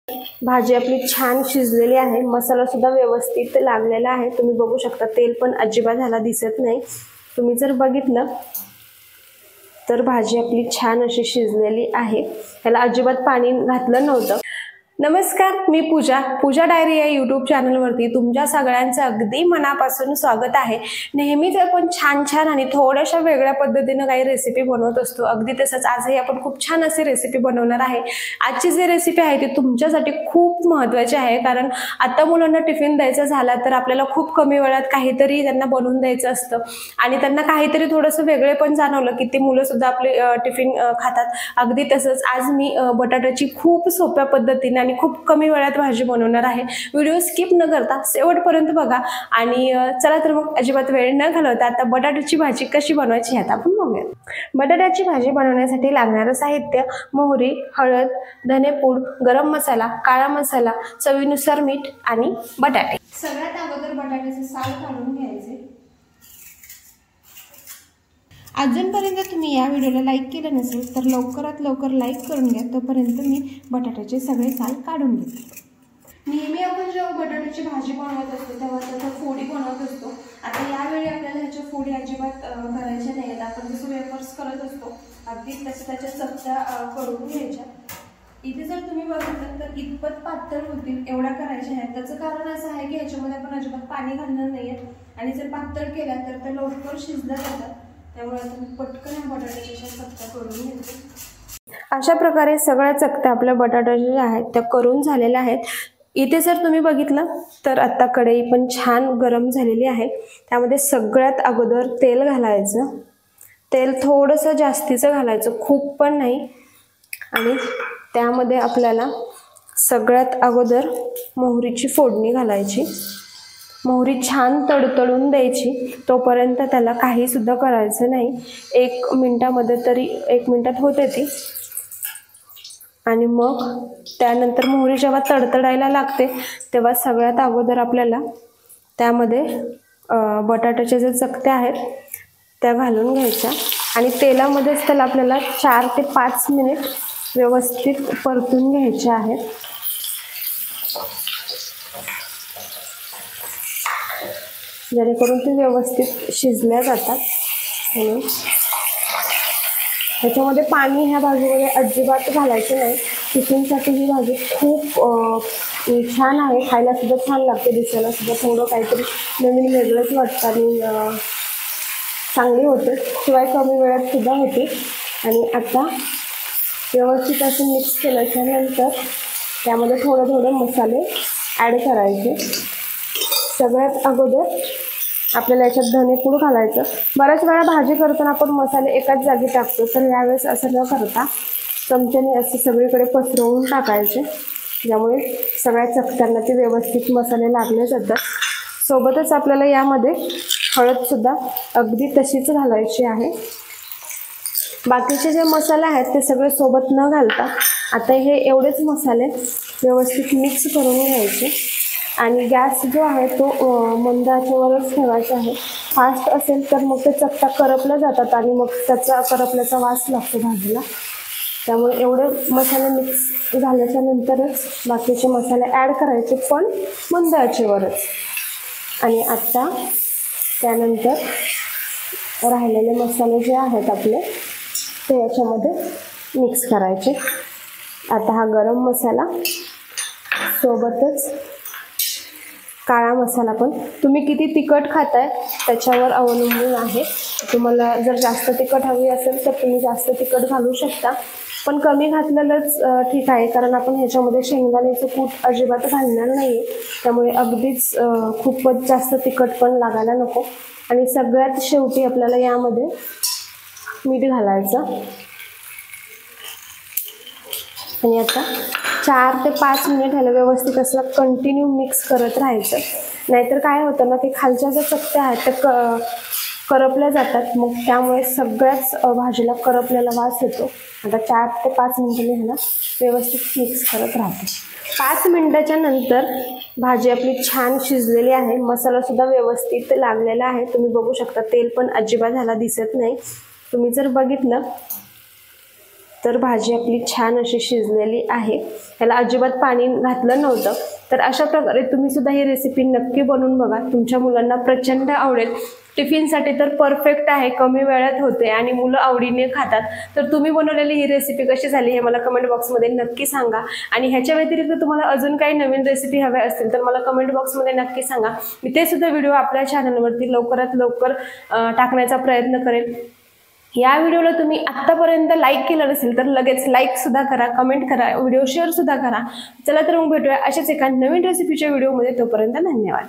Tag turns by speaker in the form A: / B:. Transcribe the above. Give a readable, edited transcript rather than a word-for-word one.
A: भाजी आपली छान शिजलेली आहे, मसाला सुद्धा व्यवस्थित लागलेला आहे। तुम्ही बघू शकता तेल पण अजिबात ह्याला दिसत नाही। तुम्ही जर बघितलं तर भाजी आपली छान अशी शिजलेली आहे, ह्याला अजिबात पाणी घातलं नव्हतं। नमस्कार, मी पूजा डायरी या यूट्यूब चॅनलवरती तुमच्या सगळ्यांचं अगदी मनापासून स्वागत आहे। नेहमीच आपण छान आणि थोड्याशा वेगळ्या पद्धतीने काही रेसिपी बनवत असतो। अगदी तसंच आजही आपण खूप छान अशी रेसिपी बनवणार आहे। आजची जी रेसिपी आहे ती तुमच्यासाठी खूप महत्त्वाची आहे, कारण आता मुलांना टिफिन द्यायचा झाला तर आपल्याला खूप कमी वेळात काहीतरी त्यांना बनवून द्यायचं असतं आणि त्यांना काहीतरी थोडंसं वेगळे पण जाणवलं की ती मुलं सुद्धा आपले टिफिन खातात। अगदी तसंच आज मी बटाट्याची खूप सोप्या पद्धतीने आणि खूप कमी वेळात भाजी बनवणार आहे। व्हिडिओ स्किप न करता शेवटपर्यंत बघा आणि चला तर मग अजिबात वेळ न घालवता आता बटाट्याची भाजी कशी बनवायची आता आपण बघूया। बटाट्याची भाजी बनवण्यासाठी लागणारे साहित्य: मोहरी, हळद, धनेपूड, गरम मसाला, काळा मसाला, चवीनुसार मीठ आणि बटाटे। सगळ्यात अगोदर बटाट्याचे साल काढून घ्यायचे। अजूनपर्यंत तुम्ही या व्हिडिओला लाईक केलं नसेल तर लवकरात लवकर लाईक करून घ्या, तोपर्यंत मी बटाट्याचे सगळे साल काढून घेते। नेहमी आपण जेव्हा बटाट्याची भाजी बनवत असतो तेव्हा त्याच्या फोडी बनवत असतो। आता यावेळी आपल्याला ह्याच्या फोडी अजिबात करायच्या नाहीत। आपण जसं वेफर्स करत असतो अगदी तसं त्याच्या चपट्या करून घ्यायच्या। इथे जर तुम्ही बघितलं तर इतपत पातळ होतील एवढ्या करायच्या आहेत। त्याचं कारण असं आहे की ह्याच्यामध्ये आपण अजिबात पाणी घालणार नाहीये आणि जर पातळ केला तर ते लवकर शिजलं जातं, त्यामुळे आपण पटकन बटाट्याच्या चकत्या करून घेतो। अशा प्रकारे सगळ्या चकत्या आपल्या बटाट्याच्या ज्या आहेत त्या करून झालेल्या आहेत। इथे जर तुम्ही बघितलं तर आता कढई पण छान गरम झालेली आहे। त्यामध्ये सगळ्यात अगोदर तेल घालायचं। तेल थोडंसं जास्तीचं घालायचं, खूप पण नाही। आणि त्यामध्ये आपल्याला सगळ्यात अगोदर मोहरीची फोडणी घालायची। मोहरी छान तडतडून द्यायची, तोपर्यंत त्याला काही सुद्धा करायचं नाही। 1 मिनिटामध्ये तरी 1 मिनिटात होते ती। आणि मग त्यानंतर मोहरी जेव्हा तडतडायला लागते तेव्हा सगळ्यात अगोदर आपल्याला त्यामध्ये बटाट्याच्या जे चकत्या आहेत त्या घालून घ्यायच्या आणि तेलामध्येच त्याला आपल्याला 4 ते 5 मिनिट व्यवस्थित परतून घ्यायचे आहेत, जेणेकरून ते व्यवस्थित शिजल्या जातात। म्हणून ह्याच्यामध्ये पाणी ह्या भाजीमध्ये अजिबात घालायचं नाही। टिफिनसाठी ही भाजी खूप छान आहे, खायला सुद्धा छान लागते, दिसायला सुद्धा थोडं काहीतरी नवीन वेगळंच वाटतं आणि चांगली होते, शिवाय कमी वेळात सुद्धा होते। आणि आता व्यवस्थित असं मिक्स केल्याच्या नंतर त्यामध्ये थोडे मसाले ॲड करायचे। सगळ्यात अगोदर आपल्याला याच्यात धनेपूड घालायचं। बऱ्याच वेळा भाजी करताना आपण मसाले एकाच जागी टाकतो, तर यावेळेस असं न करता चमच्याने असे सगळीकडे पसरवून टाकायचे, ज्यामुळे सगळ्या चकत्यांना ते व्यवस्थित मसाले लागले जातात। सोबतच आपल्याला यामध्ये हळद सुद्धा अगदी तशीच घालायची आहे। बाकीचे जे मसाले आहेत ते सगळे सोबत न घालता आता हे एवढेच मसाले व्यवस्थित मिक्स करून घ्यायचे आणि गॅस जो आहे तो मंद आचेवरच ठेवायचा आहे। फास्ट असेल तर मग ते चकत्या करपल्या जातात आणि मग त्याचा करपल्याचा वास लागतो भाजीला। त्यामुळे एवढे मसाले मिक्स झाल्याच्या नंतरच बाकीचे मसाले ॲड करायचे, पण मंद आचेवरच। आणि आता त्यानंतर राहिलेले मसाले जे आहेत आपले ते याच्यामध्ये मिक्स करायचे। आता हा गरम मसाला सोबतच काळा मसाला पण तुम्ही किती तिखट खाताय त्याच्यावर अवलंबून आहे। तुम्हाला जर जास्त तिखट हवी असेल तर तुम्ही जास्त तिखट घालू शकता, पण कमी घातलेलंच ठीक आहे, कारण आपण ह्याच्यामध्ये शेंगदाण्याचं कूट अजिबात घालणार नाही, त्यामुळे अगदीच खूपच जास्त तिखट पण लागायला नको। आणि सगळ्यात शेवटी आपल्याला यामध्ये मीठ घालायचं आणि आता 4 ते 5 मिनिट ह्याला व्यवस्थित असं कंटिन्यू मिक्स करत राहायचं। नाहीतर काय होतं ना की खालच्या ज्या चकत्या आहेत त्या करपल्या जातात, मग त्यामुळे सगळ्याच भाजीला करपलेला वास येतो। आता 4 ते 5 मिनिटांनी ह्याला व्यवस्थित मिक्स करत राहते। 5 मिनिटाच्या नंतर भाजी आपली छान शिजलेली आहे, मसाला सुद्धा व्यवस्थित लागलेला आहे। तुम्ही बघू शकता तेल पण अजिबात ह्याला दिसत नाही। तुम्ही जर बघितलं तर भाजी आपली छान अशी शिजलेली आहे, त्याला अजिबात पाणी घातलं नव्हतं। तर अशा प्रकारे तुम्ही सुद्धा ही रेसिपी नक्की बनवून बघा, तुमच्या मुलांना प्रचंड आवडेल। टिफिनसाठी तर परफेक्ट आहे, कमी वेळात होते आणि मुलं आवडीने खातात। तर तुम्ही बनवलेली ही रेसिपी कशी झाली हे मला कमेंट बॉक्समध्ये नक्की सांगा। आणि ह्याच्या व्यतिरिक्त तुम्हाला अजून काही नवीन रेसिपी हव्या असतील तर मला कमेंट बॉक्समध्ये नक्की सांगा, मी ते सुद्धा व्हिडिओ आपल्या चॅनलवरती लवकरात लवकर टाकण्याचा प्रयत्न करेन। या व्हिडिओला तुम्ही आत्तापर्यंत लाईक केलं नसेल तर लगेच लाईक सुद्धा करा, कमेंट करा, व्हिडिओ शेअर सुद्धा करा। चला तर मग भेटूया अशाच एका नवीन रेसिपीच्या व्हिडिओमध्ये, तोपर्यंत धन्यवाद।